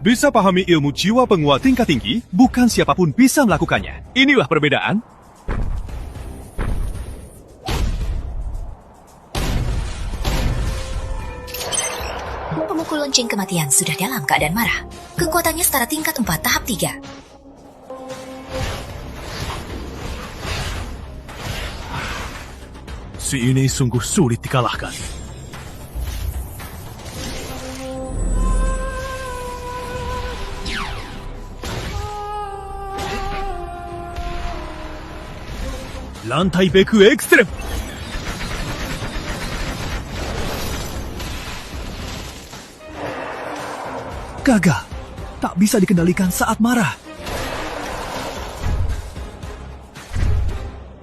Bisa pahami ilmu jiwa penguat tingkat tinggi, bukan siapapun bisa melakukannya. Inilah perbedaan. Pemukul lonceng kematian sudah dalam keadaan marah. Kekuatannya setara tingkat 4 tahap 3. Si ini sungguh sulit dikalahkan. Lantai beku ekstrem. Gagal. Tak bisa dikendalikan saat marah.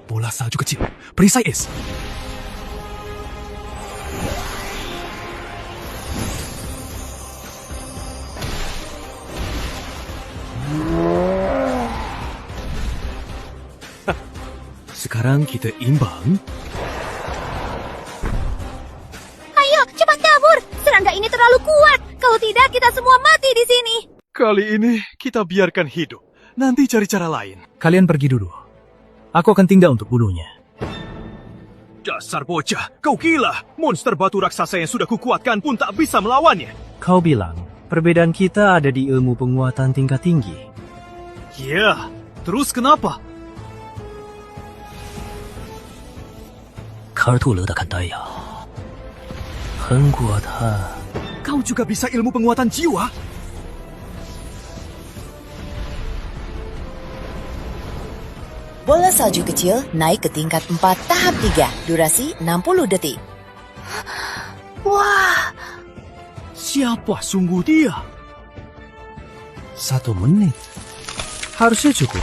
Bola salju kecil. Perisai es. Sekarang kita imbang. Ayo, cepat kabur! Serangga ini terlalu kuat. Kalau tidak, kita semua mati di sini. Kali ini kita biarkan hidup. Nanti cari cara lain. Kalian pergi dulu. Aku akan tinggal untuk bunuhnya. Dasar bocah, kau gila. Monster batu raksasa yang sudah kukuatkan pun tak bisa melawannya. Kau bilang, perbedaan kita ada di ilmu penguatan tingkat tinggi. Ya, terus kenapa? 卡尔图勒的看呆呀，很过他。 Kau juga bisa ilmu penguatan jiwa? Bola salju kecil naik ke tingkat 4 tahap 3. Durasi 60 detik. Wah, Siapa sungguh dia? 1 menit. Harusnya cukup.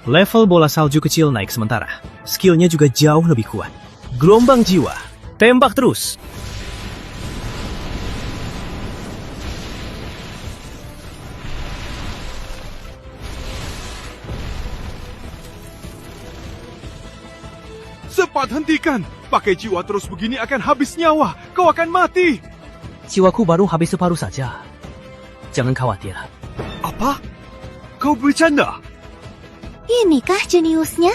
Level bola salju kecil naik sementara. Skillnya juga jauh lebih kuat. Gelombang jiwa. Tembak terus. Cepat hentikan. Pakai jiwa terus begini akan habis nyawa. Kau akan mati. Jiwaku baru habis separuh saja. Jangan khawatir. Apa? Kau bercanda? inikah jeniusnya?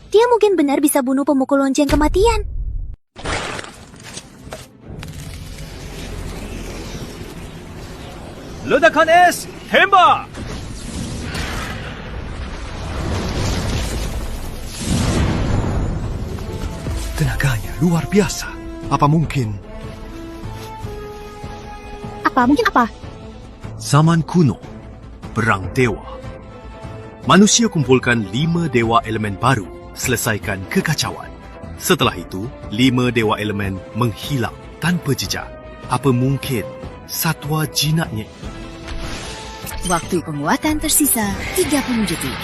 Dia mungkin benar bisa bunuh pemukul lonceng kematian. Ledakan es, tembak! Tenaganya luar biasa. Apa mungkin? Mungkin apa? Zaman kuno, perang dewa. Manusia kumpulkan 5 dewa elemen baru, selesaikan kekacauan. Setelah itu, 5 dewa elemen menghilang tanpa jejak. Apa mungkin satwa jinaknya? Waktu penguatan tersisa 30 detik.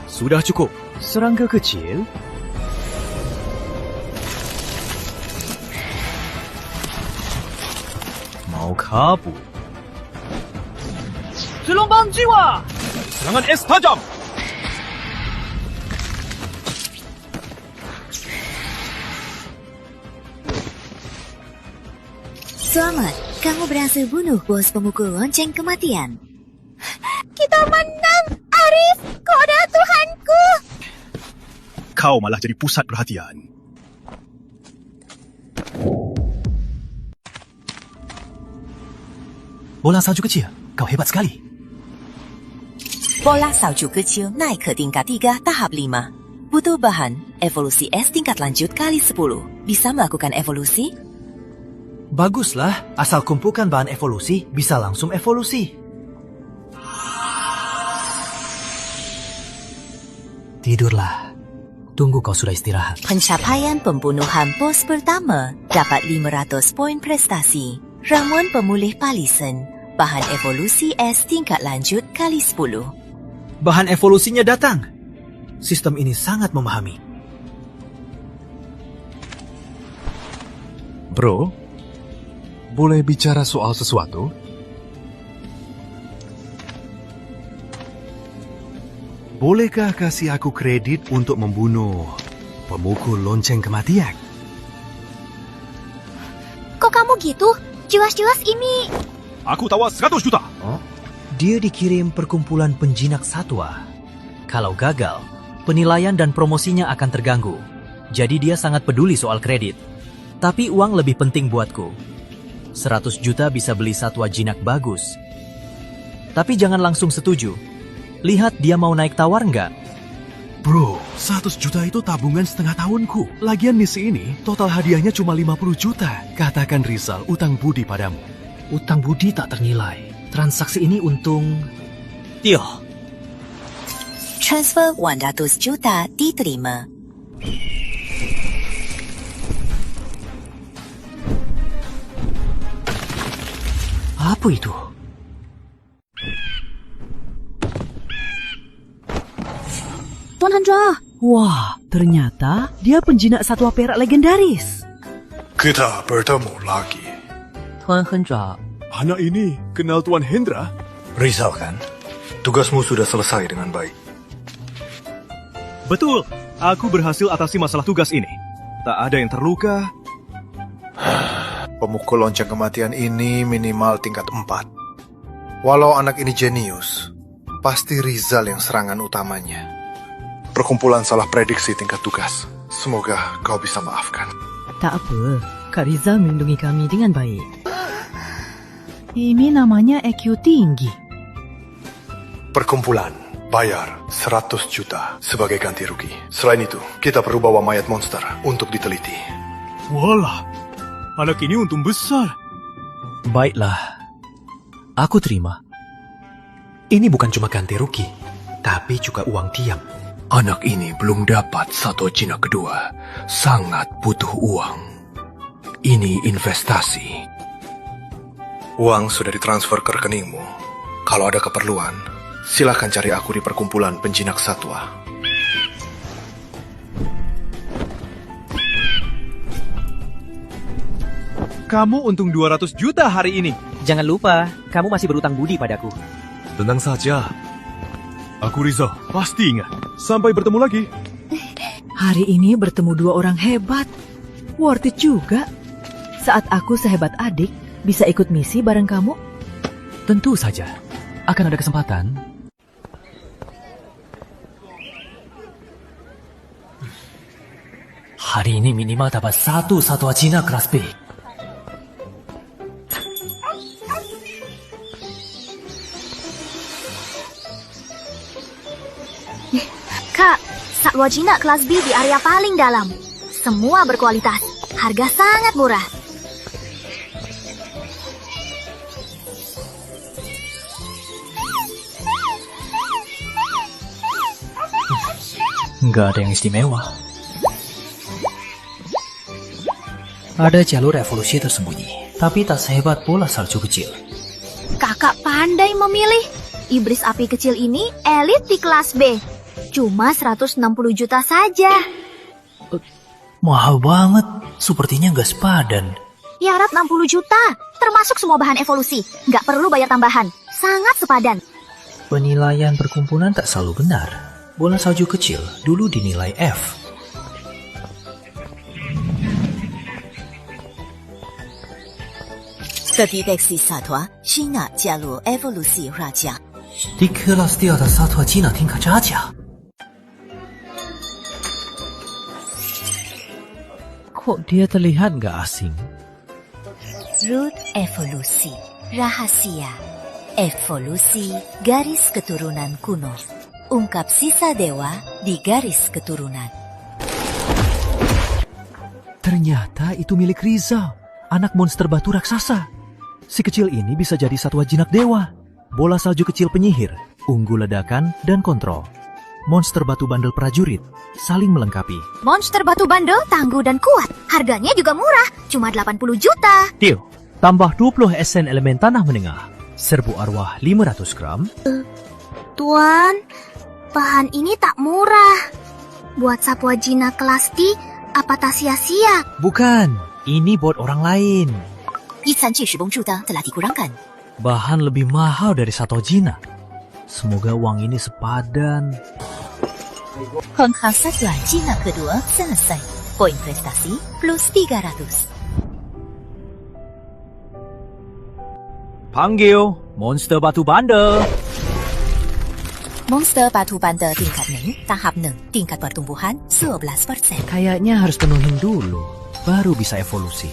Sudah cukup. Serangga kecil. Mau kabur. Gelombang jiwa. Serangan es tajam. Selamat, kamu berhasil bunuh bos pemukul lonceng kematian. Kita menang, Arif! Kau adalah Tuhanku! Kau malah jadi pusat perhatian. Bola salju kecil, kau hebat sekali. Bola salju kecil naik ke tingkat 3 tahap 5. Butuh bahan, evolusi es tingkat lanjut kali 10. Bisa melakukan evolusi? Baguslah, asal kumpulkan bahan evolusi, bisa langsung evolusi. Tidurlah. Tunggu kau sudah istirahat. Pencapaian pembunuhan bos pertama dapat 500 poin prestasi. Ramuan pemulih palisen. Bahan evolusi es tingkat lanjut kali 10. bahan evolusinya datang. Sistem ini sangat memahami. Bro, boleh bicara soal sesuatu? Bolehkah kasih aku kredit untuk membunuh pemukul lonceng kematian? Kok kamu gitu? Jelas-jelas ini... Aku tawas 100 juta. Dia dikirim perkumpulan penjinak satwa. Kalau gagal, penilaian dan promosinya akan terganggu. Jadi dia sangat peduli soal kredit. Tapi uang lebih penting buatku. 100 juta bisa beli satwa jinak bagus. Tapi jangan langsung setuju. Lihat dia mau naik tawar nggak? Bro, 100 juta itu tabungan setengah tahunku. Lagian misi ini, total hadiahnya cuma 50 juta. Katakan Rizal, utang budi padamu. Utang budi tak ternilai. Transaksi ini untung... Tio. Transfer 100 juta diterima. Apa itu? Tuan Hendra, Wah, ternyata dia penjinak satwa perak legendaris. Kita bertemu lagi. Tuan Hendra, Anak ini kenal Tuan Hendra? Rizal kan? Tugasmu sudah selesai dengan baik. Betul, aku berhasil atasi masalah tugas ini. Tak ada yang terluka. Pemukul lonceng kematian ini minimal tingkat 4. Walau anak ini jenius, pasti Rizal yang serangan utamanya. Perkumpulan salah prediksi tingkat tugas. Semoga kau bisa maafkan. tak apa. Kak Rizal melindungi kami dengan baik. Ini namanya EQ tinggi. Perkumpulan bayar 100 juta sebagai ganti rugi. Selain itu, kita perlu bawa mayat monster untuk diteliti. Walah, anak ini untung besar. Baiklah. Aku terima. Ini bukan cuma ganti rugi, tapi juga uang diam. Anak ini belum dapat satwa jinak kedua. Sangat butuh uang. Ini investasi. Uang sudah ditransfer ke rekeningmu. Kalau ada keperluan, silakan cari aku di perkumpulan penjinak satwa. Kamu untung 200 juta hari ini. Jangan lupa, kamu masih berutang budi padaku. Tenang saja. Aku Rizal, pasti ingat. Sampai bertemu lagi. Hari ini bertemu dua orang hebat. Worth it juga. Saat aku sehebat adik, bisa ikut misi bareng kamu? Tentu saja. Akan ada kesempatan. Hari ini minimal dapat satu satwa Cina kelas B. Kak, satwa jinak kelas B di area paling dalam. Semua berkualitas, harga sangat murah. Nggak ada yang istimewa. Ada jalur evolusi tersembunyi, tapi tak sehebat bola salju kecil. Kakak pandai memilih. Iblis api kecil ini elit di kelas B. Cuma 160 juta saja. Mahal banget, sepertinya nggak sepadan. Ya Rap 60 juta, termasuk semua bahan evolusi. Nggak perlu bayar tambahan, sangat sepadan. Penilaian perkumpulan tak selalu benar. Bola salju kecil dulu dinilai F. Terdeteksi satwa Cina 加入 evolusi raja. Di kelas dia ada satwa Cina tingkat raja. Kok dia terlihat nggak asing? Root evolusi rahasia. Evolusi garis keturunan kuno. Ungkap sisa dewa di garis keturunan. Ternyata itu milik Rizal, anak monster batu raksasa. Si kecil ini bisa jadi satwa jinak dewa. Bola salju kecil penyihir, unggul ledakan, dan kontrol. Monster batu bandel prajurit, saling melengkapi. Monster batu bandel tangguh dan kuat. Harganya juga murah, cuma 80 juta. Tio, tambah 20 esen elemen tanah menengah. Serbu arwah 500 gram. Tuan, Bahan ini tak murah. Buat Satwa Jinak kelas D, apa tak sia-sia? Bukan, ini buat orang lain. 一餐具使用住的 telah dikurangkan. Bahan lebih mahal dari Satwa Jinak. Semoga uang ini sepadan. Pengkhas Satwa Jinak kedua selesai. Poin prestasi plus 300. Panggil monster batu bandar. Monster batu bandar tingkat 6, tahap 6, tingkat pertumbuhan 11%. Kayaknya harus penuhin dulu, baru bisa evolusi.